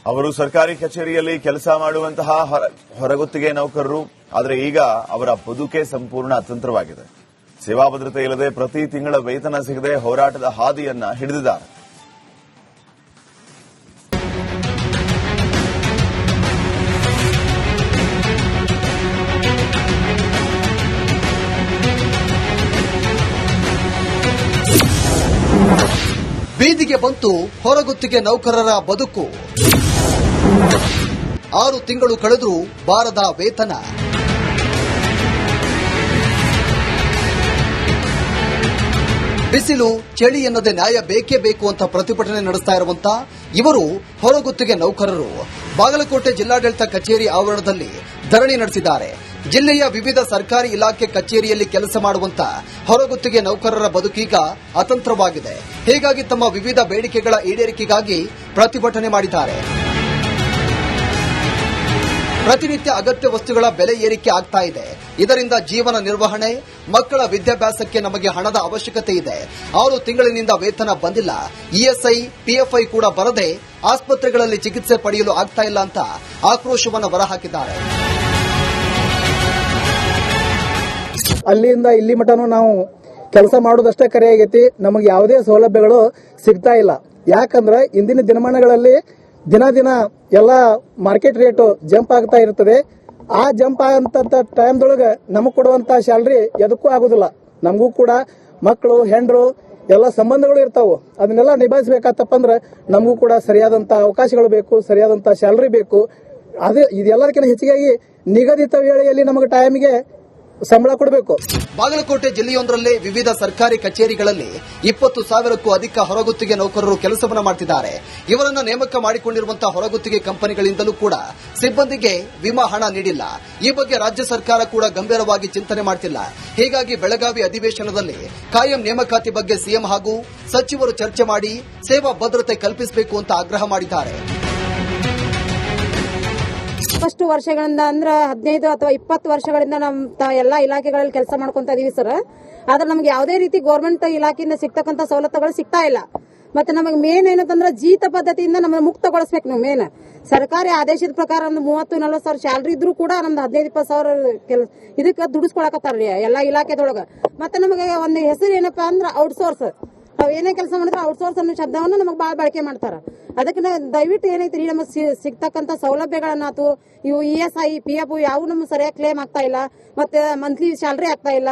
ಅವರು ಸರ್ಕಾರಿ ಕಚೇರಿಯಲ್ಲಿ ಕೆಲಸ ಮಾಡುವಂತಹ ಹೊರಗುತ್ತಿಗೆ ನೌಕರರು. ಆದರೆ ಈಗ ಅವರ ಬದುಕೆ ಸಂಪೂರ್ಣ ಅತಂತ್ರವಾಗಿದೆ. ಸೇವಾ ಭದ್ರತೆ ಇಲ್ಲದೆ ಪ್ರತಿ ತಿಂಗಳ ವೇತನ ಸಿಗದೆ ಹೋರಾಟದ ಹಾದಿಯನ್ನ ಹಿಡಿದಿದ್ದಾರೆ. ಬೀದಿಗೆ ಬಂತು ಹೊರಗುತ್ತಿಗೆ ನೌಕರರ ಬದುಕು. 6 ತಿಂಗಳು ಕಳೆದರೂ ಬಾರದ ವೇತನ. ಬಿಸಿಲು ಚಳಿ ಎನ್ನದೆ ನ್ಯಾಯ ಬೇಕೇ ಬೇಕು ಅಂತ ಪ್ರತಿಭಟನೆ ನಡೆಸ್ತಾ ಇರುವಂತ ಇವರು ಹೊರಗುತ್ತಿಗೆ ನೌಕರರು ಬಾಗಲಕೋಟೆ ಜಿಲ್ಲಾಡಳಿತ ಕಚೇರಿ ಆವರಣದಲ್ಲಿ ಧರಣಿ ನಡೆಸಿದ್ದಾರೆ. ಜಿಲ್ಲೆಯ ವಿವಿಧ ಸರ್ಕಾರಿ ಇಲಾಖೆ ಕಚೇರಿಯಲ್ಲಿ ಕೆಲಸ ಮಾಡುವಂತ ಹೊರಗುತ್ತಿಗೆ ನೌಕರರ ಬದುಕೀಗ ಅತಂತ್ರವಾಗಿದೆ. ಹೀಗಾಗಿ ತಮ್ಮ ವಿವಿಧ ಬೇಡಿಕೆಗಳ ಈಡೇರಿಕೆಗಾಗಿ ಪ್ರತಿಭಟನೆ ಮಾಡಿದ್ದಾರೆ. ಪ್ರತಿನಿತ್ಯ ಅಗತ್ಯ ವಸ್ತುಗಳ ಬೆಲೆ ಏರಿಕೆ ಆಗ್ತಾ ಇದೆ. ಇದರಿಂದ ಜೀವನ ನಿರ್ವಹಣೆ, ಮಕ್ಕಳ ವಿದ್ಯಾಭ್ಯಾಸಕ್ಕೆ ನಮಗೆ ಹಣದ ಅವಶ್ಯಕತೆ ಇದೆ. 6 ತಿಂಗಳಿನಿಂದ ವೇತನ ಬಂದಿಲ್ಲ. ಇಎಸ್ಐ, ಪಿಎಫ್ಐ ಕೂಡ ಬರದೆ ಆಸ್ಪತ್ರೆಗಳಲ್ಲಿ ಚಿಕಿತ್ಸೆ ಪಡೆಯಲು ಆಗ್ತಾ ಇಲ್ಲ ಅಂತ ಆಕ್ರೋಶವನ್ನು ಹೊರಹಾಕಿದ್ದಾರೆ. ಅಲ್ಲಿಂದ ಇಲ್ಲಿ ಮಟನೂ ನಾವು ಕೆಲಸ ಮಾಡೋದಷ್ಟೇ ಕರೆ ಆಗೈತಿ. ನಮಗೆ ಯಾವುದೇ ಸೌಲಭ್ಯಗಳು ಸಿಗ್ತಾ ಇಲ್ಲ. ಯಾಕಂದ್ರೆ ಇಂದಿನ ದಿನಮಾನಗಳಲ್ಲಿ ದಿನ ದಿನ ಎಲ್ಲ ಮಾರ್ಕೆಟ್ ರೇಟ್ ಜಂಪ್ ಆಗ್ತಾ ಇರ್ತದೆ. ಆ ಜಂಪ್ ಆಗಂತ ಟೈಮ್ದೊಳಗೆ ನಮಗೆ ಕೊಡುವಂತ ಸ್ಯಾಲರಿ ಎದಕ್ಕೂ ಆಗುದಿಲ್ಲ. ನಮಗೂ ಕೂಡ ಮಕ್ಕಳು, ಹೆಂಡ್ರು ಎಲ್ಲ ಸಂಬಂಧಗಳು ಇರ್ತಾವು. ಅದನ್ನೆಲ್ಲ ನಿಭಾಯಿಸಬೇಕಾತಪ್ಪ ಅಂದ್ರೆ ನಮಗೂ ಕೂಡ ಸರಿಯಾದಂತ ಅವಕಾಶಗಳು ಬೇಕು, ಸರಿಯಾದಂತ ಸ್ಯಾಲರಿ ಬೇಕು. ಅದೇ ಇದೆಲ್ಲದಕ್ಕಿಂತ ಹೆಚ್ಚಿಗೆ ನಿಗದಿತ ವೇಳೆಯಲ್ಲಿ ನಮಗೆ ಟೈಮಿಗೆ ಸಂಬಳ ಕೊಡಬೇಕು. ಬಾಗಲಕೋಟೆ ಜಿಲ್ಲೆಯೊಂದರಲ್ಲೇ ವಿವಿಧ ಸರ್ಕಾರಿ ಕಚೇರಿಗಳಲ್ಲಿ 20,000ಕ್ಕೂ ಅಧಿಕ ಹೊರಗುತ್ತಿಗೆ ನೌಕರರು ಕೆಲಸವನ್ನು ಮಾಡುತ್ತಿದ್ದಾರೆ. ಇವರನ್ನು ನೇಮಕ ಮಾಡಿಕೊಂಡಿರುವಂತಹ ಹೊರಗುತ್ತಿಗೆ ಕಂಪನಿಗಳಿಂದಲೂ ಕೂಡ ಸಿಬ್ಬಂದಿಗೆ ವಿಮಾ ಹಣ ನೀಡಿಲ್ಲ. ಈ ಬಗ್ಗೆ ರಾಜ್ಯ ಸರ್ಕಾರ ಕೂಡ ಗಂಭೀರವಾಗಿ ಚಿಂತನೆ ಮಾಡುತ್ತಿಲ್ಲ. ಹೀಗಾಗಿ ಬೆಳಗಾವಿ ಅಧಿವೇಶನದಲ್ಲಿ ಕಾಯಂ ನೇಮಕಾತಿ ಬಗ್ಗೆ ಸಿಎಂ ಹಾಗೂ ಸಚಿವರು ಚರ್ಚೆ ಮಾಡಿ ಸೇವಾ ಭದ್ರತೆ ಕಲ್ಪಿಸಬೇಕು ಅಂತ ಆಗ್ರಹ ಮಾಡಿದ್ದಾರೆ. ಫಸ್ಟ್ ವರ್ಷಗಳಿಂದ ಅಂದ್ರೆ 15 ಅಥವಾ 20 ವರ್ಷಗಳಿಂದ ನಮ್ಮ ಎಲ್ಲಾ ಇಲಾಖೆಗಳಲ್ಲಿ ಕೆಲಸ ಮಾಡ್ಕೊಂತ ಇದೀವಿ ಸರ್. ಆದ್ರೆ ನಮ್ಗೆ ಯಾವುದೇ ರೀತಿ ಗೌರ್ಮೆಂಟ್ ಇಲಾಖೆಯಿಂದ ಸಿಗ್ತಕ್ಕಂತ ಸವಲತ್ತುಗಳು ಸಿಗ್ತಾ ಇಲ್ಲ. ಮತ್ತೆ ನಮಗೆ ಮೇನ್ ಏನಂತಂದ್ರೆ ಜೀತ ಪದ್ಧತಿಯಿಂದ ನಮ್ಮನ್ನು ಮುಕ್ತಗೊಳಿಸಬೇಕು. ನಾವು ಮೇನ್ ಸರ್ಕಾರಿ ಆದೇಶದ ಪ್ರಕಾರ ಒಂದು 30-40 ಸಾವಿರ ಸ್ಯಾಲರಿ ಇದ್ರೂ ಕೂಡ ನಮ್ದು 15-20 ಸಾವಿರ ಇದಕ್ಕೆ ದುಡಿಸ್ಕೊಳಕತ್ತಾರ ಎಲ್ಲಾ ಇಲಾಖೆದೊಳಗ. ಮತ್ತೆ ನಮಗೆ ಒಂದು ಹೆಸರು ಏನಪ್ಪಾ ಅಂದ್ರೆ ಔಟ್ಸೋರ್ಸ್. ನಾವ್ ಏನೇ ಕೆಲಸ ಮಾಡಿದ್ರೆ ಔಟ್ಸೋರ್ಸ್ ಅನ್ನೋ ಶಬ್ದವನ್ನು ನಮಗೆ ಬಾಳ ಬಳಕೆ ಮಾಡ್ತಾರ. ಅದಕ್ಕೆ ದಯವಿಟ್ಟು ಏನೈತ್ರಿ ನಮಗೆ ಸಿಗ್ತಕ್ಕಂತ ಸೌಲಭ್ಯಗಳನ್ನಾತು ಇವು ಇಎಸ್ಐ, ಪಿಎಫ್ ಯಾವ ನಮ್ಗೆ ಸರಿಯಾಗಿ ಕ್ಲೇಮ್ ಆಗ್ತಾ ಇಲ್ಲ. ಮತ್ತೆ ಮಂತ್ಲಿ ಸ್ಯಾಲರಿ ಆಗ್ತಾ ಇಲ್ಲ.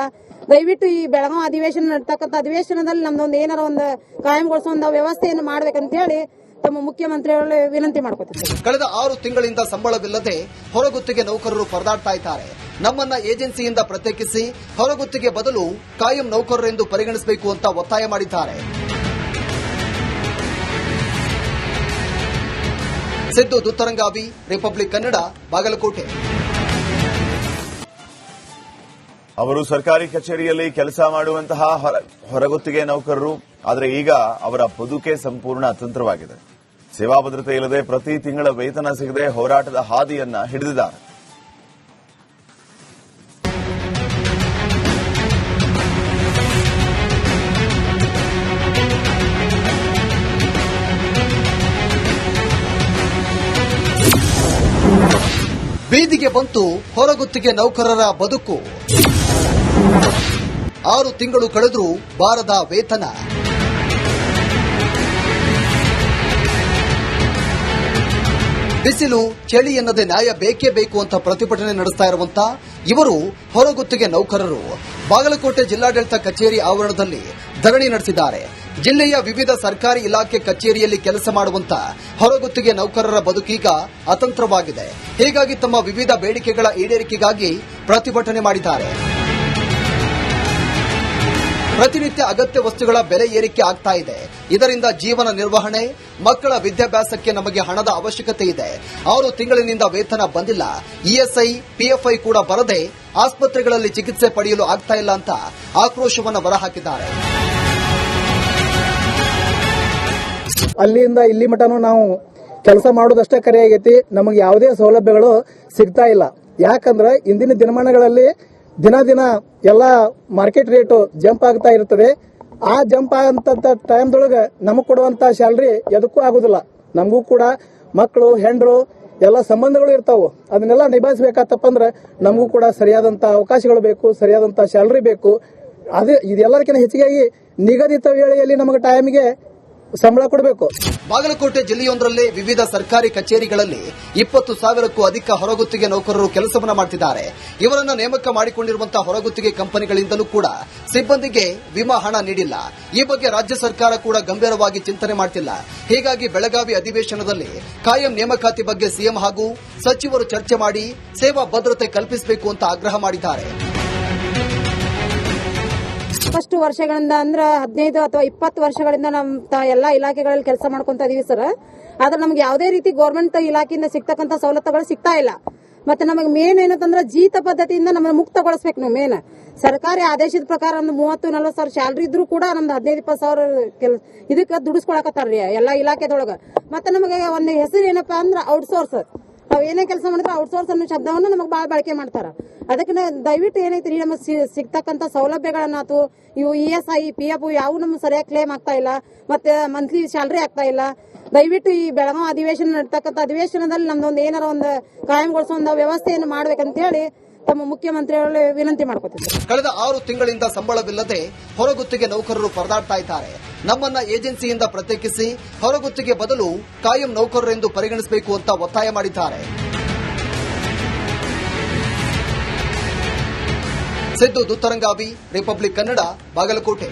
ದಯವಿಟ್ಟು ಈ ಬೆಳಗಾವಿ ಅಧಿವೇಶನ ನಡ್ತಕ್ಕಂಥ ಅಧಿವೇಶನದಲ್ಲಿ ನಮ್ದೊಂದು ಏನಾರ ಒಂದು ಕಾಯಂಗೊಳಿಸೋ ಒಂದು ವ್ಯವಸ್ಥೆಯನ್ನು ಮಾಡ್ಬೇಕಂತ ಹೇಳಿ ತಮ್ಮ ಮುಖ್ಯಮಂತ್ರಿಯವರಲ್ಲಿ ವಿನಂತಿ ಮಾಡ್ಕೊತೀವಿ. ಕಳೆದ 6 ತಿಂಗಳಿಂದ ಸಂಬಳವಿಲ್ಲದೆ ಹೊರಗುತ್ತಿಗೆ ನೌಕರರು ಪರದಾಡ್ತಾ ಇದ್ದಾರೆ. ನಮ್ಮನ್ನ ಏಜೆನ್ಸಿಯಿಂದ ಪ್ರತ್ಯೇಕಿಸಿ ಹೊರಗುತ್ತಿಗೆ ಬದಲು ಕಾಯಂ ನೌಕರರೆಂದು ಪರಿಗಣಿಸಬೇಕು ಅಂತ ಒತ್ತಾಯ ಮಾಡಿದ್ದಾರೆ. ಸಿದ್ದು ದುತ್ತರಂಗಾವಿ, ರಿಪಬ್ಲಿಕ್ ಕನ್ನಡ, ಬಾಗಲಕೋಟೆ. ಅವರು ಸರ್ಕಾರಿ ಕಚೇರಿಯಲ್ಲಿ ಕೆಲಸ ಮಾಡುವಂತಹ ಹೊರಗುತ್ತಿಗೆ ನೌಕರರು. ಆದರೆ ಈಗ ಅವರ ಬದುಕೆ ಸಂಪೂರ್ಣ ಅತಂತ್ರವಾಗಿದೆ. ಸೇವಾ ಭದ್ರತೆ ಇಲ್ಲದೆ ಪ್ರತಿ ತಿಂಗಳ ವೇತನ ಸಿಗದೆ ಹೋರಾಟದ ಹಾದಿಯನ್ನ ಹಿಡಿದಿದ್ದಾರೆ. ಬೀದಿಗೆ ಬಂತು ಹೊರಗುತ್ತಿಗೆ ನೌಕರರ ಬದುಕು. 6 ತಿಂಗಳು ಕಳೆದರೂ ಬಾರದ ವೇತನ. ಬಿಸಿಲು ಚಳಿ ಎನ್ನದೆ ನ್ಯಾಯ ಬೇಕೇ ಬೇಕು ಅಂತ ಪ್ರತಿಭಟನೆ ನಡೆಸ್ತಾ ಇರುವಂತ ಇವರು ಹೊರಗುತ್ತಿಗೆ ನೌಕರರು ಬಾಗಲಕೋಟೆ ಜಿಲ್ಲಾಡಳಿತ ಕಚೇರಿ ಆವರಣದಲ್ಲಿ ಧರಣಿ ನಡೆಸಿದ್ದಾರೆ. ಜಿಲ್ಲೆಯ ವಿವಿಧ ಸರ್ಕಾರಿ ಇಲಾಖೆ ಕಚೇರಿಯಲ್ಲಿ ಕೆಲಸ ಮಾಡುವಂತ ಹೊರಗುತ್ತಿಗೆ ನೌಕರರ ಬದುಕೀಗ ಅತಂತ್ರವಾಗಿದೆ. ಹೀಗಾಗಿ ತಮ್ಮ ವಿವಿಧ ಬೇಡಿಕೆಗಳ ಈಡೇರಿಕೆಗಾಗಿ ಪ್ರತಿಭಟನೆ ಮಾಡಿದ್ದಾರೆ. ಪ್ರತಿನಿತ್ಯ ಅಗತ್ಯ ವಸ್ತುಗಳ ಬೆಲೆ ಏರಿಕೆ ಆಗ್ತಾ ಇದೆ. ಇದರಿಂದ ಜೀವನ ನಿರ್ವಹಣೆ, ಮಕ್ಕಳ ವಿದ್ಯಾಭ್ಯಾಸಕ್ಕೆ ನಮಗೆ ಹಣದ ಅವಶ್ಯಕತೆ ಇದೆ. 6 ತಿಂಗಳಿನಿಂದ ವೇತನ ಬಂದಿಲ್ಲ. ಇಎಸ್ಐ, ಪಿಎಫ್ಐ ಕೂಡ ಬರದೆ ಆಸ್ಪತ್ರೆಗಳಲ್ಲಿ ಚಿಕಿತ್ಸೆ ಪಡೆಯಲು ಆಗ್ತಾ ಇಲ್ಲ ಅಂತ ಆಕ್ರೋಶವನ್ನು ಹೊರಹಾಕಿದ್ದಾರೆ. ಅಲ್ಲಿಂದ ಇಲ್ಲಿ ಮಟನೂ ನಾವು ಕೆಲಸ ಮಾಡೋದಷ್ಟೇ ಕರೆ ಆಗೈತಿ. ನಮಗೆ ಯಾವುದೇ ಸೌಲಭ್ಯಗಳು ಸಿಗ್ತಾ ಇಲ್ಲ. ಯಾಕಂದ್ರೆ ಇಂದಿನ ದಿನಮಾನಗಳಲ್ಲಿ ದಿನ ದಿನ ಎಲ್ಲ ಮಾರ್ಕೆಟ್ ರೇಟ್ ಜಂಪ್ ಆಗ್ತಾ ಇರ್ತದೆ. ಆ ಜಂಪ್ ಆಗಂತ ಟೈಮ್ದೊಳಗೆ ನಮಗೆ ಕೊಡುವಂತ ಸ್ಯಾಲರಿ ಎದಕ್ಕೂ ಆಗುದಿಲ್ಲ. ನಮಗೂ ಕೂಡ ಮಕ್ಕಳು ಹೆಂಡ್ರು ಎಲ್ಲ ಸಂಬಂಧಗಳು ಇರ್ತಾವು. ಅದನ್ನೆಲ್ಲ ನಿಭಾಯಿಸಬೇಕಾತಪ್ಪ ಅಂದ್ರೆ ನಮಗೂ ಕೂಡ ಸರಿಯಾದಂತ ಅವಕಾಶಗಳು ಬೇಕು, ಸರಿಯಾದಂತ ಸ್ಯಾಲರಿ ಬೇಕು. ಇದೆಲ್ಲದಕ್ಕಿಂತ ಹೆಚ್ಚಿಗೆ ನಿಗದಿತ ವೇಳೆಯಲ್ಲಿ ನಮಗೆ ಟೈಮಿಗೆ ಸಂಬಳ ಕೊಡಬೇಕು. ಬಾಗಲಕೋಟೆ ಜಿಲ್ಲೆಯೊಂದರಲ್ಲಿ ವಿವಿಧ ಸರ್ಕಾರಿ ಕಚೇರಿಗಳಲ್ಲಿ 20,000ಕ್ಕೂ ಅಧಿಕ ಹೊರಗುತ್ತಿಗೆ ನೌಕರರು ಕೆಲಸವನ್ನ ಮಾಡುತ್ತಿದ್ದಾರೆ. ಇವರನ್ನು ನೇಮಕ ಮಾಡಿಕೊಂಡಿರುವಂತಹ ಹೊರಗುತ್ತಿಗೆ ಕಂಪನಿಗಳಿಂದಲೂ ಕೂಡ ಸಿಬ್ಬಂದಿಗೆ ವಿಮಾ ಹಣ ನೀಡಿಲ್ಲ. ಈ ಬಗ್ಗೆ ರಾಜ್ಯ ಸರ್ಕಾರ ಕೂಡ ಗಂಭೀರವಾಗಿ ಚಿಂತನೆ ಮಾಡುತ್ತಿಲ್ಲ. ಹೀಗಾಗಿ ಬೆಳಗಾವಿ ಅಧಿವೇಶನದಲ್ಲಿ ಕಾಯಂ ನೇಮಕಾತಿ ಬಗ್ಗೆ ಸಿಎಂ ಹಾಗೂ ಸಚಿವರು ಚರ್ಚೆ ಮಾಡಿ ಸೇವಾ ಭದ್ರತೆ ಕಲ್ಪಿಸಬೇಕು ಅಂತ ಆಗ್ರಹ ಮಾಡಿದ್ದಾರೆ. ಫಸ್ಟ್ ವರ್ಷಗಳಿಂದ ಅಂದ್ರೆ 15 ಅಥವಾ 20 ವರ್ಷಗಳಿಂದ ನಮ್ಮ ಎಲ್ಲಾ ಇಲಾಖೆಗಳಲ್ಲಿ ಕೆಲಸ ಮಾಡ್ಕೊಂತ ಇದೀವಿ ಸರ್. ಆದ್ರೆ ನಮ್ಗೆ ಯಾವುದೇ ರೀತಿ ಗೌರ್ಮೆಂಟ್ ಇಲಾಖೆಯಿಂದ ಸಿಗ್ತಕ್ಕಂತ ಸವಲತ್ತುಗಳು ಸಿಗ್ತಾ ಇಲ್ಲ. ಮತ್ತೆ ನಮಗೆ ಮೇನ್ ಏನಂತಂದ್ರೆ ಜೀತ ಪದ್ಧತಿಯಿಂದ ನಮ್ಮನ್ನು ಮುಕ್ತಗೊಳಿಸಬೇಕು. ನಾವು ಮೇನ್ ಸರ್ಕಾರಿ ಆದೇಶದ ಪ್ರಕಾರ ಒಂದು 30-40 ಸಾವಿರ ಸ್ಯಾಲರಿ ಇದ್ರೂ ಕೂಡ ನಮ್ದು 15-20 ಸಾವಿರ ಇದಕ್ಕೆ ದುಡಿಸ್ಕೊಳಕತ್ತಾರ್ರಿ ಎಲ್ಲಾ ಇಲಾಖೆದೊಳಗ. ಮತ್ತೆ ನಮಗೆ ಒಂದು ಹೆಸರು ಏನಪ್ಪಾ ಅಂದ್ರೆ ಔಟ್ಸೋರ್ಸ್. ನಾವ್ ಏನೇ ಕೆಲಸ ಮಾಡಿದ್ರೆ ಔಟ್ಸೋರ್ಸ್ ಅನ್ನೋ ಶಬ್ದವನ್ನು ನಮಗೆ ಬಾಳ ಬಳಕೆ ಮಾಡ್ತಾರ. ಅದಕ್ಕೆ ದಯವಿಟ್ಟು ಏನೈತ್ರಿ ನಮಗೆ ಸಿಗ್ತಕ್ಕಂತ ಸೌಲಭ್ಯಗಳನ್ನಾತು ಇವು ESI PF ಯಾವ ನಮ್ಗೆ ಸರಿಯಾಗಿ ಕ್ಲೇಮ್ ಆಗ್ತಾ ಇಲ್ಲ. ಮತ್ತೆ ಮಂತ್ಲಿ ಸ್ಯಾಲರಿ ಆಗ್ತಾ ಇಲ್ಲ. ದಯವಿಟ್ಟು ಈ ಬೆಳಗಾವಿ ಅಧಿವೇಶನ ನಡ್ತಕ್ಕಂಥ ಅಧಿವೇಶನದಲ್ಲಿ ನಮ್ದೊಂದು ಏನಾರ ಒಂದು ಕಾಯಂಗೊಳಿಸೋ ಒಂದು ವ್ಯವಸ್ಥೆಯನ್ನು ಮಾಡ್ಬೇಕಂತ ಹೇಳಿ ತಮ್ಮ ಮುಖ್ಯಮಂತ್ರಿಗಳು ವಿನಂತಿ ಮಾಡ್ಕೊತಿದ್ದಾರೆ. ಕಳೆದ 6 ತಿಂಗಳಿಂದ ಸಂಬಳವಿಲ್ಲದೆ ಹೊರಗುತ್ತಿಗೆ ನೌಕರರು ಪರದಾಡ್ತಾ ಇದ್ದಾರೆ. ನಮ್ಮನ್ನ ಏಜೆನ್ಸಿಯಿಂದ ಪ್ರತ್ಯೇಕಿಸಿ ಹೊರಗುತ್ತಿಗೆ ಬದಲು ಕಾಯಂ ನೌಕರರೆಂದು ಪರಿಗಣಿಸಬೇಕು ಅಂತ ಒತ್ತಾಯ ಮಾಡಿದ್ದಾರೆ. ಸಿದ್ದು ದುತ್ತರಂಗಾವಿ, ರಿಪಬ್ಲಿಕ್ ಕನ್ನಡ, ಬಾಗಲಕೋಟೆ.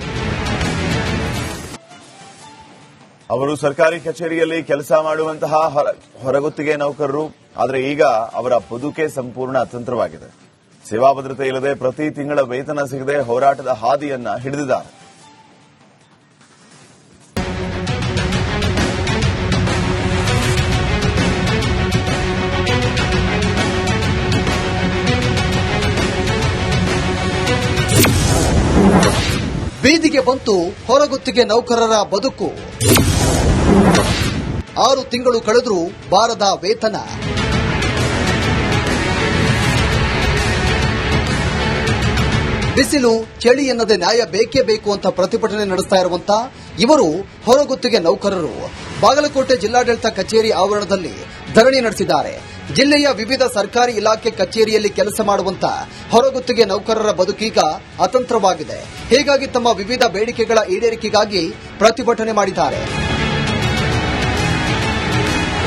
ಅವರು ಸರ್ಕಾರಿ ಕಚೇರಿಯಲ್ಲಿ ಕೆಲಸ ಮಾಡುವಂತಹ ಹೊರಗುತ್ತಿಗೆ ನೌಕರರು. ಆದರೆ ಈಗ ಅವರ ಬದುಕೆ ಸಂಪೂರ್ಣ ಅತಂತ್ರವಾಗಿದೆ. ಸೇವಾ ಭದ್ರತೆ ಇಲ್ಲದೆ ಪ್ರತಿ ತಿಂಗಳ ವೇತನ ಸಿಗದೆ ಹೋರಾಟದ ಹಾದಿಯನ್ನ ಹಿಡಿದಿದ್ದಾರೆ. ಬೀದಿಗೆ ಬಂತು ಹೊರಗುತ್ತಿಗೆ ನೌಕರರ ಬದುಕು. 6 ತಿಂಗಳು ಕಳೆದರೂ ಬಾರದ ವೇತನ. ಬಿಸಿಲು ಚಳಿ ಎನ್ನದೆ ನ್ಯಾಯ ಬೇಕೇ ಬೇಕು ಅಂತ ಪ್ರತಿಭಟನೆ ನಡೆಸ್ತಾ ಇರುವಂತ ಇವರು ಹೊರಗುತ್ತಿಗೆ ನೌಕರರು ಬಾಗಲಕೋಟೆ ಜಿಲ್ಲಾಡಳಿತ ಕಚೇರಿ ಆವರಣದಲ್ಲಿ ಧರಣಿ ನಡೆಸಿದ್ದಾರೆ. ಜಿಲ್ಲೆಯ ವಿವಿಧ ಸರ್ಕಾರಿ ಇಲಾಖೆ ಕಚೇರಿಯಲ್ಲಿ ಕೆಲಸ ಮಾಡುವಂತ ಹೊರಗುತ್ತಿಗೆ ನೌಕರರ ಬದುಕೀಗ ಅತಂತ್ರವಾಗಿದೆ. ಹೀಗಾಗಿ ತಮ್ಮ ವಿವಿಧ ಬೇಡಿಕೆಗಳ ಈಡೇರಿಕೆಗಾಗಿ ಪ್ರತಿಭಟನೆ ಮಾಡಿದ್ದಾರೆ.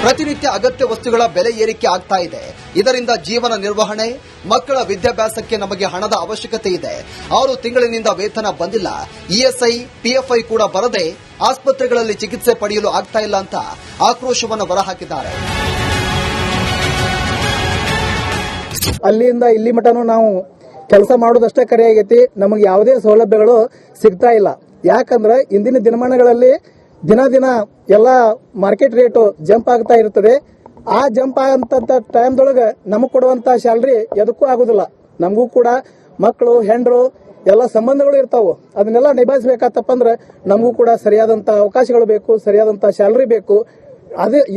ಪ್ರತಿನಿತ್ಯ ಅಗತ್ಯ ವಸ್ತುಗಳ ಬೆಲೆ ಏರಿಕೆ ಆಗ್ತಾ ಇದೆ. ಇದರಿಂದ ಜೀವನ ನಿರ್ವಹಣೆ, ಮಕ್ಕಳ ವಿದ್ಯಾಭ್ಯಾಸಕ್ಕೆ ನಮಗೆ ಹಣದ ಅವಶ್ಯಕತೆ ಇದೆ. 6 ತಿಂಗಳಿನಿಂದ ವೇತನ ಬಂದಿಲ್ಲ. ESI PFI ಕೂಡ ಬರದೆ ಆಸ್ಪತ್ರೆಗಳಲ್ಲಿ ಚಿಕಿತ್ಸೆ ಪಡೆಯಲು ಆಗ್ತಾ ಇಲ್ಲ ಅಂತ ಆಕ್ರೋಶವನ್ನು ಹೊರಹಾಕಿದ್ದಾರೆ. ಅಲ್ಲಿಂದ ಇಲ್ಲಿ ಮಟನೂ ನಾವು ಕೆಲಸ ಮಾಡೋದಷ್ಟೇ ಕರೆ ಆಗೈತಿ. ನಮಗೆ ಯಾವುದೇ ಸೌಲಭ್ಯಗಳು ಸಿಗ್ತಾ ಇಲ್ಲ. ಯಾಕಂದ್ರೆ ಇಂದಿನ ದಿನಮಾನಗಳಲ್ಲಿ ದಿನ ದಿನ ಎಲ್ಲ ಮಾರ್ಕೆಟ್ ರೇಟು ಜಂಪ್ ಆಗ್ತಾ ಇರ್ತದೆ. ಆ ಜಂಪ್ ಆಗಂತ ಟೈಮ್ದೊಳಗೆ ನಮಗೆ ಕೊಡುವಂತ ಸ್ಯಾಲರಿ ಎದಕ್ಕೂ ಆಗುದಿಲ್ಲ. ನಮಗೂ ಕೂಡ ಮಕ್ಕಳು ಹೆಂಡ್ರು ಎಲ್ಲ ಸಂಬಂಧಗಳು ಇರ್ತಾವು. ಅದನ್ನೆಲ್ಲ ನಿಭಾಯಿಸಬೇಕಾತಪ್ಪ ಅಂದ್ರೆ ನಮಗೂ ಕೂಡ ಸರಿಯಾದಂತ ಅವಕಾಶಗಳು ಬೇಕು, ಸರಿಯಾದಂತ ಸ್ಯಾಲರಿ ಬೇಕು.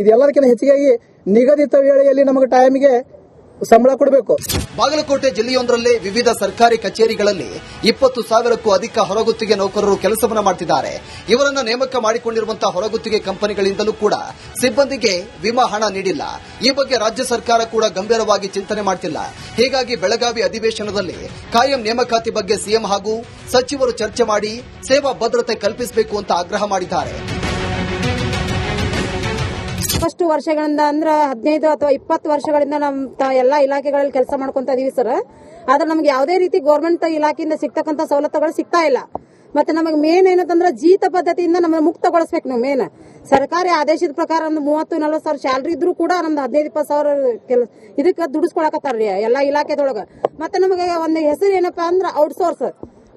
ಇದೆಲ್ಲದಕ್ಕಿಂತ ಹೆಚ್ಚಿಗೆ ನಿಗದಿತ ವೇಳೆಯಲ್ಲಿ ನಮಗೆ ಟೈಮಿಗೆ ಸಂಬಳ ಕೊಡಬೇಕು. ಬಾಗಲಕೋಟೆ ಜಿಲ್ಲೆಯೊಂದರಲ್ಲಿ ವಿವಿಧ ಸರ್ಕಾರಿ ಕಚೇರಿಗಳಲ್ಲಿ 20,000ಕ್ಕೂ ಅಧಿಕ ಹೊರಗುತ್ತಿಗೆ ನೌಕರರು ಕೆಲಸವನ್ನ ಮಾಡುತ್ತಿದ್ದಾರೆ. ಇವರನ್ನು ನೇಮಕ ಮಾಡಿಕೊಂಡಿರುವಂತಹ ಹೊರಗುತ್ತಿಗೆ ಕಂಪನಿಗಳಿಂದಲೂ ಕೂಡ ಸಿಬ್ಬಂದಿಗೆ ವಿಮಾ ಹಣ ನೀಡಿಲ್ಲ. ಈ ಬಗ್ಗೆ ರಾಜ್ಯ ಸರ್ಕಾರ ಕೂಡ ಗಂಭೀರವಾಗಿ ಚಿಂತನೆ ಮಾಡುತ್ತಿಲ್ಲ. ಹೀಗಾಗಿ ಬೆಳಗಾವಿ ಅಧಿವೇಶನದಲ್ಲಿ ಕಾಯಂ ನೇಮಕಾತಿ ಬಗ್ಗೆ ಸಿಎಂ ಹಾಗೂ ಸಚಿವರು ಚರ್ಚೆ ಮಾಡಿ ಸೇವಾ ಭದ್ರತೆ ಕಲ್ಪಿಸಬೇಕು ಅಂತ ಆಗ್ರಹ ಮಾಡಿದ್ದಾರೆ. ಫಸ್ಟ್ ವರ್ಷಗಳಿಂದ ಅಂದ್ರೆ 15 ಅಥವಾ 20 ವರ್ಷಗಳಿಂದ ನಮ್ಮ ಎಲ್ಲಾ ಇಲಾಖೆಗಳಲ್ಲಿ ಕೆಲಸ ಮಾಡ್ಕೊಂತ ಇದೀವಿ ಸರ್. ಆದ್ರೆ ನಮ್ಗೆ ಯಾವುದೇ ರೀತಿ ಗೌರ್ಮೆಂಟ್ ಇಲಾಖೆಯಿಂದ ಸಿಗ್ತಕ್ಕಂತ ಸವಲತ್ತುಗಳು ಸಿಗ್ತಾ ಇಲ್ಲ. ಮತ್ತೆ ನಮಗೆ ಮೇನ್ ಏನಂತಂದ್ರೆ ಜೀತ ಪದ್ಧತಿಯಿಂದ ನಮ್ಮನ್ನು ಮುಕ್ತಗೊಳಿಸಬೇಕು. ನಾವು ಮೇನ್ ಸರ್ಕಾರಿ ಆದೇಶದ ಪ್ರಕಾರ ಒಂದು 30-40 ಸಾವಿರ ಸ್ಯಾಲರಿ ಇದ್ರೂ ಕೂಡ ನಮ್ದು 15-20 ಸಾವಿರ ಇದಕ್ಕೆ ದುಡಿಸ್ಕೊಳಕತ್ತಾರ್ರಿ ಎಲ್ಲಾ ಇಲಾಖೆದೊಳಗ. ಮತ್ತೆ ನಮಗೆ ಒಂದು ಹೆಸರು ಏನಪ್ಪಾ ಅಂದ್ರೆ ಔಟ್ಸೋರ್ಸ್.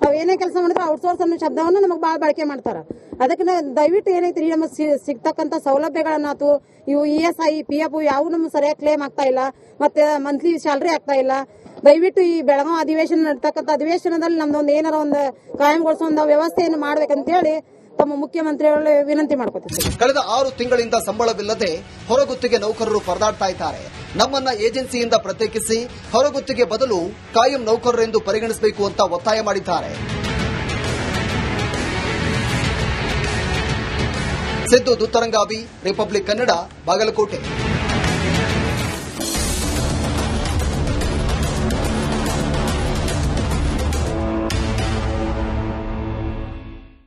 ನಾವ್ ಏನೇ ಕೆಲಸ ಮಾಡಿದ್ರೆ ಔಟ್ಸೋರ್ಸ್ ಅನ್ನೋ ಶಬ್ದವನ್ನು ನಮಗೆ ಬಾಳ ಬಳಕೆ ಮಾಡ್ತಾರ. ಅದಕ್ಕೆ ದಯವಿಟ್ಟು ಏನೈತ್ರಿ ನಮಗೆ ಸಿಗ್ತಕ್ಕಂತ ಸೌಲಭ್ಯಗಳನ್ನಾತು ಇವು ESI PF ಯಾವ ನಮ್ಗೆ ಸರಿಯಾಗಿ ಕ್ಲೇಮ್ ಆಗ್ತಾ ಇಲ್ಲ. ಮತ್ತೆ ಮಂತ್ಲಿ ಸ್ಯಾಲರಿ ಆಗ್ತಾ ಇಲ್ಲ. ದಯವಿಟ್ಟು ಈ ಬೆಳಗಾವಿ ಅಧಿವೇಶನ ನಡ್ತಕ್ಕಂಥ ಅಧಿವೇಶನದಲ್ಲಿ ನಮ್ದೊಂದು ಏನಾರ ಒಂದು ಕಾಯಂಗೊಳಿಸೋ ಒಂದು ವ್ಯವಸ್ಥೆಯನ್ನು ಮಾಡ್ಬೇಕಂತ ಹೇಳಿ ತಮ್ಮ ಮುಖ್ಯಮಂತ್ರಿಗಳು ವಿನಂತಿ ಮಾಡ್ಕೊತಿದ್ದಾರೆ. ಕಳೆದ 6 ತಿಂಗಳಿಂದ ಸಂಬಳವಿಲ್ಲದೆ ಹೊರಗುತ್ತಿಗೆ ನೌಕರರು ಪರದಾಡ್ತಾ ಇದ್ದಾರೆ. ನಮ್ಮನ್ನ ಏಜೆನ್ಸಿಯಿಂದ ಪ್ರತ್ಯೇಕಿಸಿ ಹೊರಗುತ್ತಿಗೆ ಬದಲು ಕಾಯಂ ನೌಕರರೆಂದು ಪರಿಗಣಿಸಬೇಕು ಅಂತ ಒತ್ತಾಯ ಮಾಡಿದ್ದಾರೆ. ಸಿದ್ದು ದುತ್ತರಂಗಾವಿ, ರಿಪಬ್ಲಿಕ್ ಕನ್ನಡ, ಬಾಗಲಕೋಟೆ.